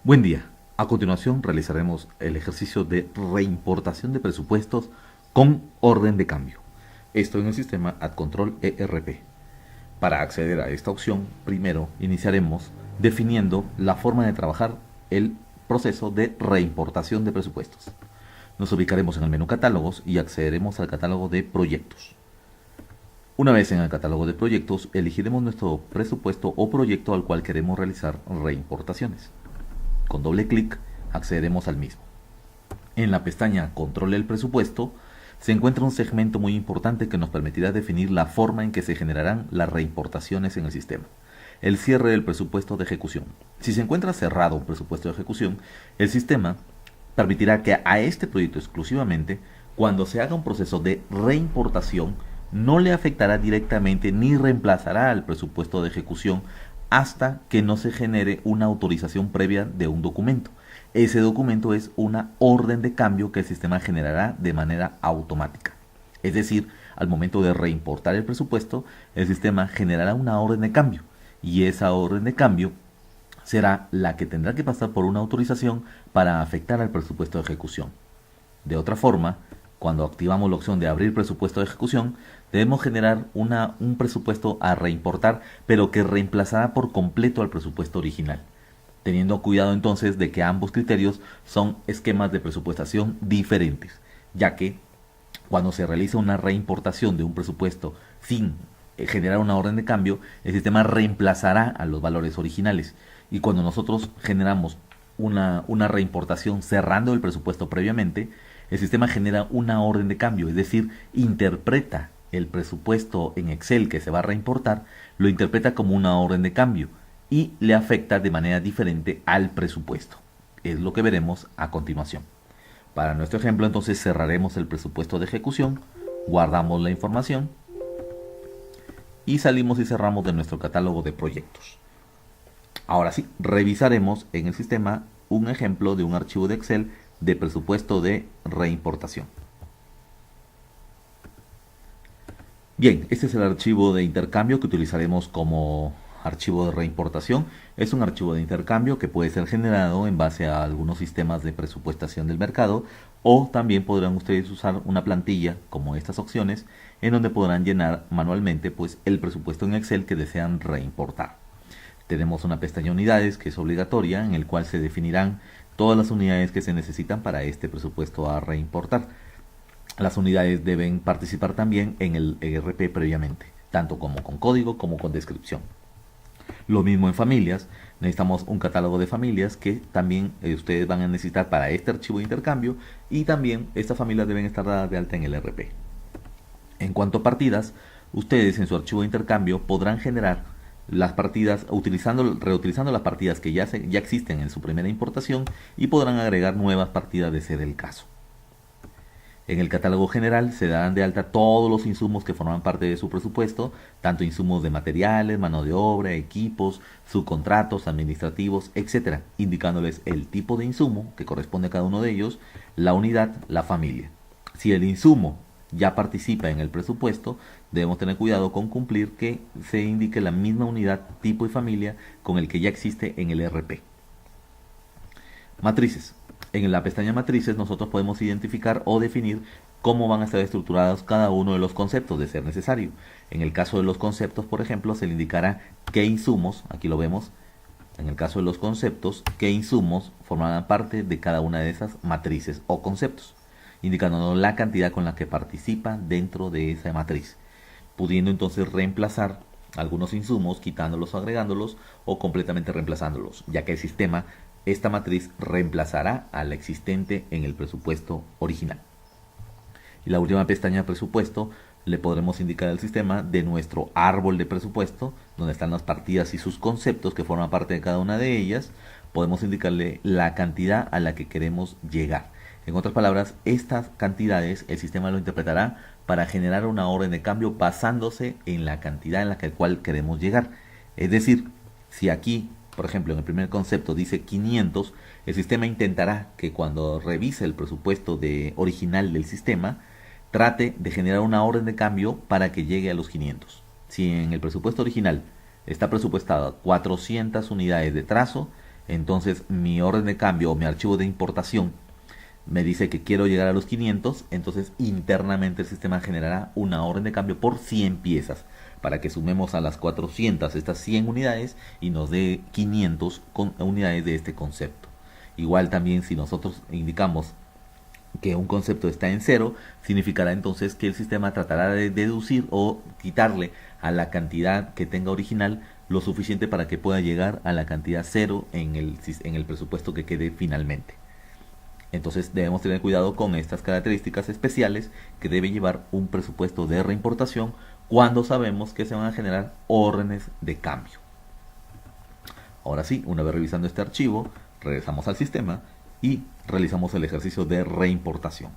Buen día. A continuación realizaremos el ejercicio de reimportación de presupuestos con orden de cambio. Esto en el sistema AdControl ERP. Para acceder a esta opción, primero iniciaremos definiendo la forma de trabajar el proceso de reimportación de presupuestos. Nos ubicaremos en el menú Catálogos y accederemos al catálogo de proyectos. Una vez en el catálogo de proyectos, elegiremos nuestro presupuesto o proyecto al cual queremos realizar reimportaciones. Con doble clic accederemos al mismo. En la pestaña Control del presupuesto se encuentra un segmento muy importante que nos permitirá definir la forma en que se generarán las reimportaciones en el sistema. El cierre del presupuesto de ejecución. Si se encuentra cerrado un presupuesto de ejecución, el sistema permitirá que a este proyecto exclusivamente, cuando se haga un proceso de reimportación, no le afectará directamente ni reemplazará al presupuesto de ejecución hasta que no se genere una autorización previa de un documento. Ese documento es una orden de cambio que el sistema generará de manera automática. Es decir, al momento de reimportar el presupuesto, el sistema generará una orden de cambio y esa orden de cambio será la que tendrá que pasar por una autorización para afectar al presupuesto de ejecución. De otra forma, cuando activamos la opción de abrir presupuesto de ejecución, debemos generar un presupuesto a reimportar, pero que reemplazará por completo al presupuesto original, teniendo cuidado entonces de que ambos criterios son esquemas de presupuestación diferentes, ya que cuando se realiza una reimportación de un presupuesto sin generar una orden de cambio, el sistema reemplazará a los valores originales. Y cuando nosotros generamos una reimportación cerrando el presupuesto previamente, el sistema genera una orden de cambio, es decir, interpreta el presupuesto en Excel que se va a reimportar, lo interpreta como una orden de cambio y le afecta de manera diferente al presupuesto. Es lo que veremos a continuación. Para nuestro ejemplo, entonces cerraremos el presupuesto de ejecución, guardamos la información y salimos y cerramos de nuestro catálogo de proyectos. Ahora sí, revisaremos en el sistema un ejemplo de un archivo de Excel de presupuesto de reimportación. Bien, este es el archivo de intercambio que utilizaremos como archivo de reimportación. Es un archivo de intercambio que puede ser generado en base a algunos sistemas de presupuestación del mercado, o también podrán ustedes usar una plantilla como estas opciones en donde podrán llenar manualmente el presupuesto en Excel que desean reimportar. Tenemos una pestaña unidades que es obligatoria, en el cual se definirán todas las unidades que se necesitan para este presupuesto a reimportar. Las unidades deben participar también en el ERP previamente, tanto como con código como con descripción. Lo mismo en familias, necesitamos un catálogo de familias que también ustedes van a necesitar para este archivo de intercambio, y también estas familias deben estar dadas de alta en el ERP. En cuanto a partidas, ustedes en su archivo de intercambio podrán generar las partidas reutilizando las partidas que ya existen en su primera importación, y podrán agregar nuevas partidas de ser el caso. En el catálogo general se darán de alta todos los insumos que forman parte de su presupuesto, tanto insumos de materiales, mano de obra, equipos, subcontratos, administrativos, etc., indicándoles el tipo de insumo que corresponde a cada uno de ellos, la unidad, la familia. Si el insumo ya participa en el presupuesto, debemos tener cuidado con cumplir que se indique la misma unidad, tipo y familia con el que ya existe en el ERP. Matrices. En la pestaña Matrices nosotros podemos identificar o definir cómo van a estar estructurados cada uno de los conceptos de ser necesario. En el caso de los conceptos, por ejemplo, se le indicará qué insumos, aquí lo vemos, en el caso de los conceptos, qué insumos formarán parte de cada una de esas matrices o conceptos, indicándonos la cantidad con la que participa dentro de esa matriz, pudiendo entonces reemplazar algunos insumos, quitándolos o agregándolos, o completamente reemplazándolos, ya que el sistema, esta matriz, reemplazará a la existente en el presupuesto original. Y la última pestaña, presupuesto, le podremos indicar al sistema de nuestro árbol de presupuesto, donde están las partidas y sus conceptos que forman parte de cada una de ellas. Podemos indicarle la cantidad a la que queremos llegar. En otras palabras, estas cantidades el sistema lo interpretará para generar una orden de cambio basándose en la cantidad en la cual queremos llegar. Es decir, si aquí, por ejemplo, en el primer concepto dice 500, el sistema intentará que cuando revise el presupuesto original del sistema, trate de generar una orden de cambio para que llegue a los 500. Si en el presupuesto original está presupuestado 400 unidades de trazo, Entonces mi orden de cambio o mi archivo de importación me dice que quiero llegar a los 500, entonces internamente el sistema generará una orden de cambio por 100 piezas para que sumemos a las 400 estas 100 unidades y nos dé 500 unidades de este concepto. Igual también si nosotros indicamos que un concepto está en cero, significará entonces que el sistema tratará de deducir o quitarle a la cantidad que tenga original lo suficiente para que pueda llegar a la cantidad cero en el presupuesto que quede finalmente. Entonces debemos tener cuidado con estas características especiales que debe llevar un presupuesto de reimportación cuando sabemos que se van a generar órdenes de cambio. Ahora sí, una vez revisando este archivo, regresamos al sistema y realizamos el ejercicio de reimportación.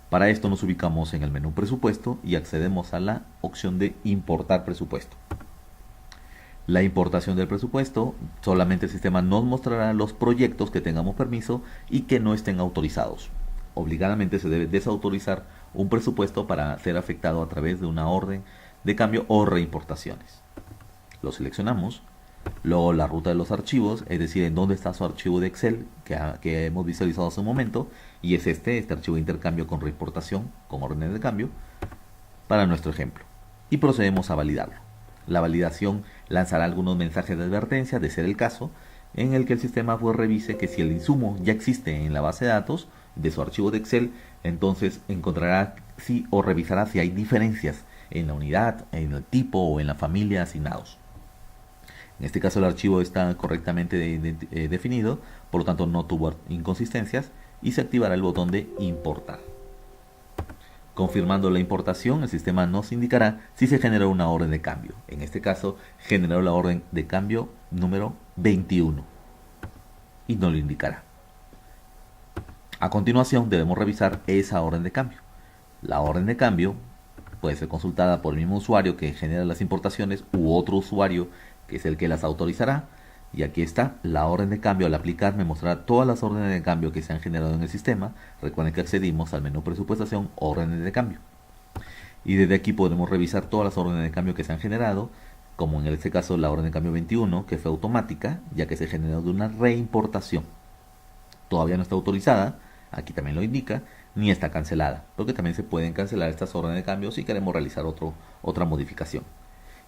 Para esto nos ubicamos en el menú presupuesto y accedemos a la opción de importar presupuesto. La importación del presupuesto, solamente el sistema nos mostrará los proyectos que tengamos permiso y que no estén autorizados. Obligadamente se debe desautorizar un presupuesto para ser afectado a través de una orden de cambio o reimportaciones. Lo seleccionamos, luego la ruta de los archivos, es decir, en dónde está su archivo de Excel que hemos visualizado hace un momento, y es este archivo de intercambio con reimportación, con órdenes de cambio, para nuestro ejemplo. Y procedemos a validarlo. La validación lanzará algunos mensajes de advertencia, de ser el caso, en el que el sistema pues revise que si el insumo ya existe en la base de datos de su archivo de Excel, entonces encontrará si o revisará si hay diferencias en la unidad, en el tipo o en la familia asignados. En este caso el archivo está correctamente definido, por lo tanto no tuvo inconsistencias y se activará el botón de importar. Confirmando la importación, el sistema nos indicará si se generó una orden de cambio. En este caso, generó la orden de cambio número 21 y nos lo indicará. A continuación, debemos revisar esa orden de cambio. La orden de cambio puede ser consultada por el mismo usuario que genera las importaciones u otro usuario que es el que las autorizará. Y aquí está, la orden de cambio al aplicar me mostrará todas las órdenes de cambio que se han generado en el sistema. Recuerden que accedimos al menú presupuestación, órdenes de cambio. Y desde aquí podremos revisar todas las órdenes de cambio que se han generado, como en este caso la orden de cambio 21, que fue automática, ya que se generó de una reimportación. Todavía no está autorizada, aquí también lo indica, ni está cancelada, porque también se pueden cancelar estas órdenes de cambio si queremos realizar otra modificación.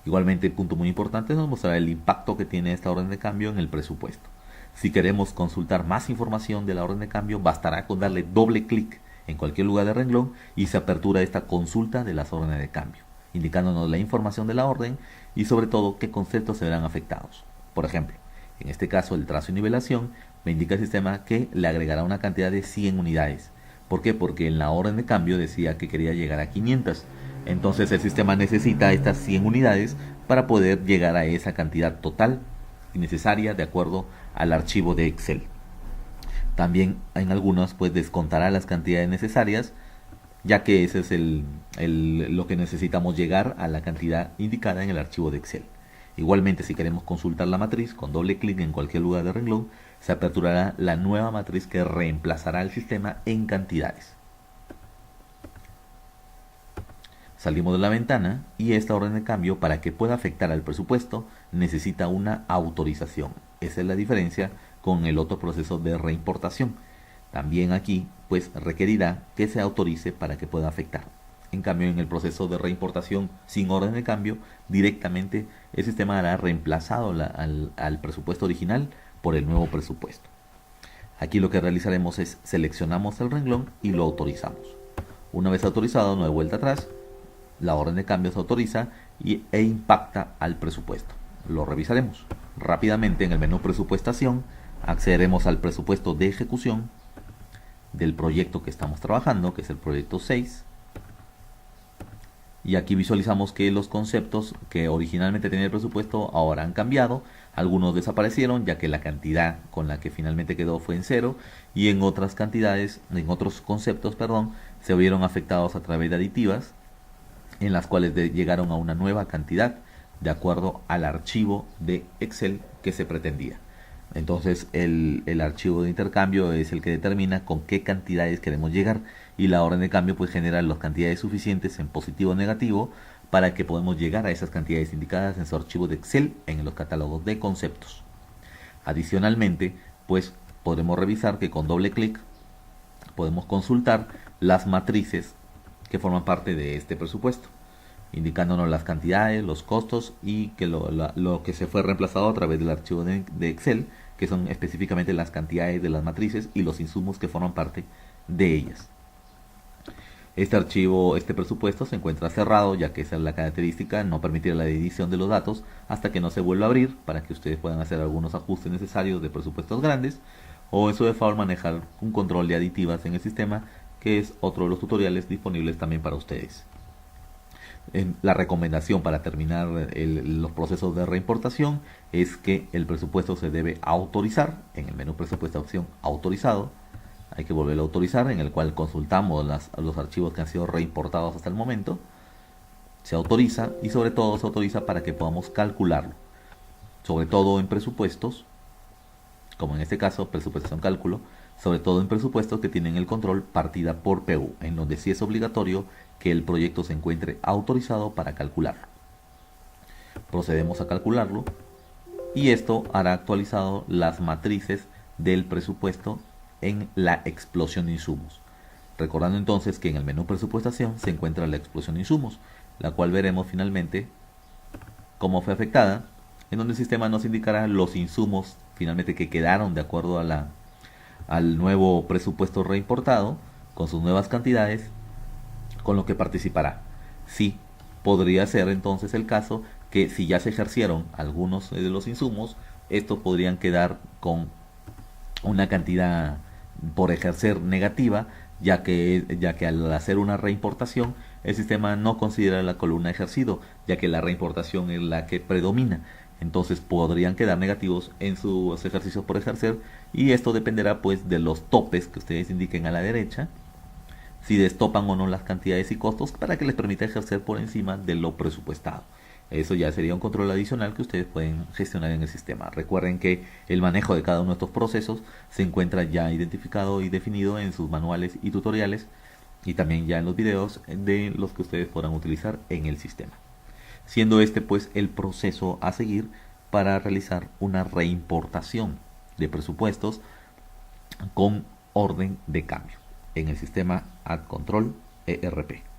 Igualmente, el punto muy importante nos mostrará el impacto que tiene esta orden de cambio en el presupuesto. Si queremos consultar más información de la orden de cambio, bastará con darle doble clic en cualquier lugar del renglón y se apertura esta consulta de las órdenes de cambio, indicándonos la información de la orden y sobre todo qué conceptos se verán afectados. Por ejemplo, en este caso el trazo y nivelación me indica el sistema que le agregará una cantidad de 100 unidades. ¿Por qué? Porque en la orden de cambio decía que quería llegar a 500. Entonces el sistema necesita estas 100 unidades para poder llegar a esa cantidad total y necesaria de acuerdo al archivo de Excel. También en algunos pues descontará las cantidades necesarias, ya que ese es lo que necesitamos llegar a la cantidad indicada en el archivo de Excel. Igualmente, si queremos consultar la matriz, con doble clic en cualquier lugar del renglón, se aperturará la nueva matriz que reemplazará al sistema en cantidades. Salimos de la ventana y esta orden de cambio, para que pueda afectar al presupuesto, necesita una autorización. Esa es la diferencia con el otro proceso de reimportación. También aquí pues requerirá que se autorice para que pueda afectar. En cambio, en el proceso de reimportación sin orden de cambio, directamente el sistema hará reemplazado al presupuesto original por el nuevo presupuesto. Aquí lo que realizaremos es seleccionamos el renglón y lo autorizamos. Una vez autorizado, no hay vuelta atrás. La orden de cambio se autoriza e impacta al presupuesto. Lo revisaremos. Rápidamente en el menú presupuestación accederemos al presupuesto de ejecución del proyecto que estamos trabajando, que es el proyecto 6. Y aquí visualizamos que los conceptos que originalmente tenía el presupuesto ahora han cambiado. Algunos desaparecieron ya que la cantidad con la que finalmente quedó fue en cero, y en otros conceptos, se vieron afectados a través de aditivas, en las cuales llegaron a una nueva cantidad de acuerdo al archivo de Excel que se pretendía. Entonces el archivo de intercambio es el que determina con qué cantidades queremos llegar, y la orden de cambio pues genera las cantidades suficientes en positivo o negativo para que podamos llegar a esas cantidades indicadas en su archivo de Excel en los catálogos de conceptos. Adicionalmente, pues podremos revisar que con doble clic podemos consultar las matrices que forman parte de este presupuesto, indicándonos las cantidades, los costos y que lo que se fue reemplazado a través del archivo de Excel, que son específicamente las cantidades de las matrices y los insumos que forman parte de ellas. Este archivo, este presupuesto se encuentra cerrado, ya que esa es la característica, no permitir la edición de los datos hasta que no se vuelva a abrir, para que ustedes puedan hacer algunos ajustes necesarios de presupuestos grandes, o en su defecto manejar un control de aditivas en el sistema, que es otro de los tutoriales disponibles también para ustedes. La recomendación para terminar los procesos de reimportación es que el presupuesto se debe autorizar en el menú presupuesto opción autorizado. Hay que volverlo a autorizar, en el cual consultamos los archivos que han sido reimportados hasta el momento. Se autoriza y sobre todo se autoriza para que podamos calcularlo, sobre todo en presupuestos, como en este caso presupuestación cálculo, sobre todo en presupuestos que tienen el control partida por PU, en donde sí es obligatorio que el proyecto se encuentre autorizado para calcularlo. Procedemos a calcularlo y esto hará actualizado las matrices del presupuesto en la explosión de insumos. Recordando entonces que en el menú presupuestación se encuentra la explosión de insumos, la cual veremos finalmente cómo fue afectada, en donde el sistema nos indicará los insumos finalmente que quedaron de acuerdo al nuevo presupuesto reimportado, con sus nuevas cantidades, con lo que participará. Sí, podría ser entonces el caso que si ya se ejercieron algunos de los insumos, estos podrían quedar con una cantidad por ejercer negativa, ya que al hacer una reimportación el sistema no considera la columna ejercido, ya que la reimportación es la que predomina. Entonces podrían quedar negativos en sus ejercicios por ejercer, y esto dependerá pues de los topes que ustedes indiquen a la derecha, si destopan o no las cantidades y costos para que les permita ejercer por encima de lo presupuestado. Eso ya sería un control adicional que ustedes pueden gestionar en el sistema. Recuerden que el manejo de cada uno de estos procesos se encuentra ya identificado y definido en sus manuales y tutoriales, y también ya en los videos de los que ustedes podrán utilizar en el sistema. Siendo este pues el proceso a seguir para realizar una reimportación de presupuestos con orden de cambio en el sistema AdControl ERP.